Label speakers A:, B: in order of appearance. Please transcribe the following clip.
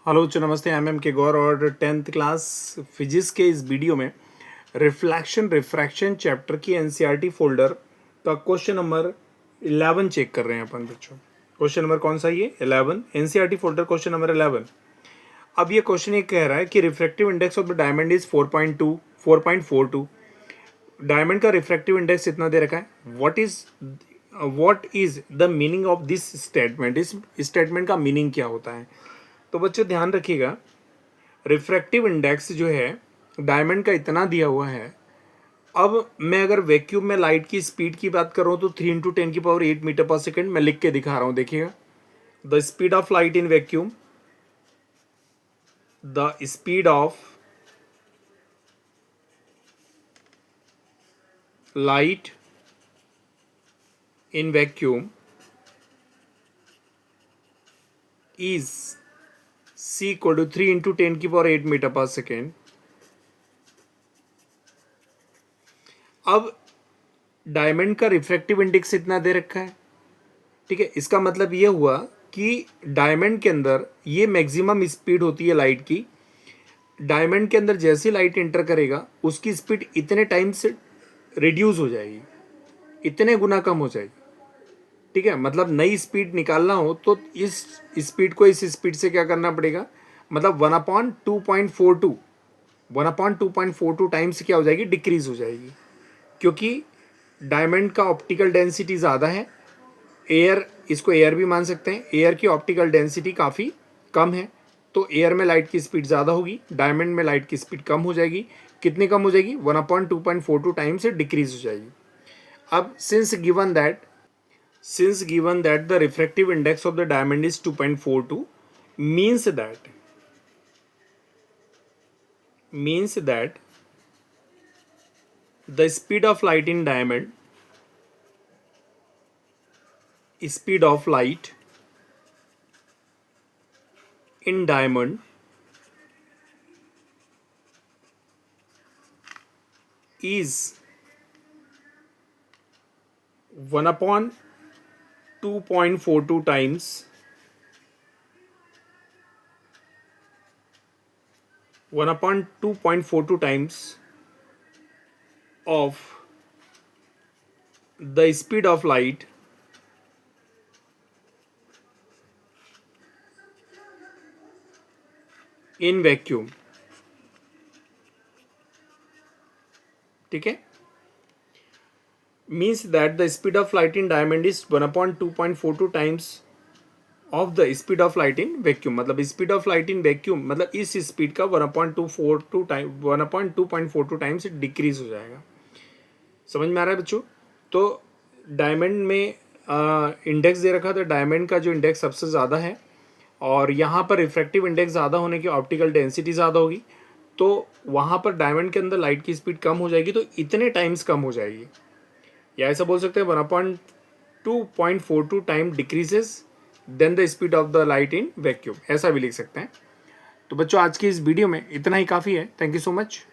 A: Hello बच्चों, नमस्ते। M के गौर और 10th क्लास फिजिक्स के इस वीडियो में रिफ्लेक्शन रिफ्रैक्शन चैप्टर की एनसीईआरटी फोल्डर का क्वेश्चन नंबर 11 चेक कर रहे हैं अपन बच्चों। क्वेश्चन नंबर कौन सा ये 11, एनसीईआरटी फोल्डर क्वेश्चन नंबर 11। अब ये क्वेश्चन ये कह रहा है कि refractive index of the diamond is 4.42। Diamond का रिफ्रैक्टिव इंडेक्स इतना दे रखा है। What is the meaning of this statement? इस स्टेटमेंट का मीनिंग क्या होता है? तो बच्चों ध्यान रखिएगा, रिफ्रैक्टिव इंडेक्स जो है डायमंड का इतना दिया हुआ है। अब मैं अगर वैक्यूम में लाइट की स्पीड की बात कर रहा हूँ तो 3 × 10⁸ मीटर पर सेकेंड मैं लिख के दिखा रहा हूँ। देखिएगा, the speed of light in vacuum, the speed of light in vacuum is c equal to 3 × 10⁸ metre per second. अब डायमंड का रिफ्रैक्टिव इंडेक्स इतना दे रखा है, ठीक है। इसका मतलब ये हुआ कि डायमंड के अंदर ये मैक्सिमम स्पीड होती है लाइट की। डायमंड के अंदर जैसी लाइट एंटर करेगा उसकी स्पीड इतने टाइम से रिड्यूस हो जाएगी, इतने गुना कम हो जाएगी, ठीक है। मतलब नई स्पीड निकालना हो तो इस स्पीड को इस स्पीड से क्या करना पड़ेगा, मतलब 1/2.42 टाइम्स क्या हो जाएगी, डिक्रीज हो जाएगी। क्योंकि डायमंड का ऑप्टिकल डेंसिटी ज़्यादा है, एयर, इसको एयर भी मान सकते हैं, एयर की ऑप्टिकल डेंसिटी काफ़ी कम है, तो एयर में लाइट की स्पीड ज़्यादा होगी, डायमंड में लाइट की स्पीड कम हो जाएगी। कितनी कम हो जाएगी? 1/2.42 टाइम्स से डिक्रीज हो जाएगी। अब since given that the refractive index of the diamond is 2.42, means that the speed of light in diamond is one upon 2.42 times of the speed of light in vacuum, ठीक है। means that the speed of light in diamond is 1/2.42 times of the speed of light in vacuum। मतलब speed of light in vacuum मतलब इस speed का 1.242 times decrease हो जाएगा। समझ में आ रहा है बच्चों? तो डायमंड में इंडेक्स दे रखा था, डायमंड का जो इंडेक्स सबसे ज़्यादा है और यहाँ पर रिफ्रैक्टिव इंडेक्स ज़्यादा होने की ऑप्टिकल डेंसिटी ज़्यादा होगी, तो वहाँ पर डायमंड के अंदर लाइट की स्पीड कम हो जाएगी, तो इतने टाइम्स कम हो जाएगी। या ऐसा बोल सकते हैं 1/2.42 time decreases than the speed of the light in vacuum, ऐसा भी लिख सकते हैं। तो बच्चों आज की इस वीडियो में इतना ही काफ़ी है। Thank you so much.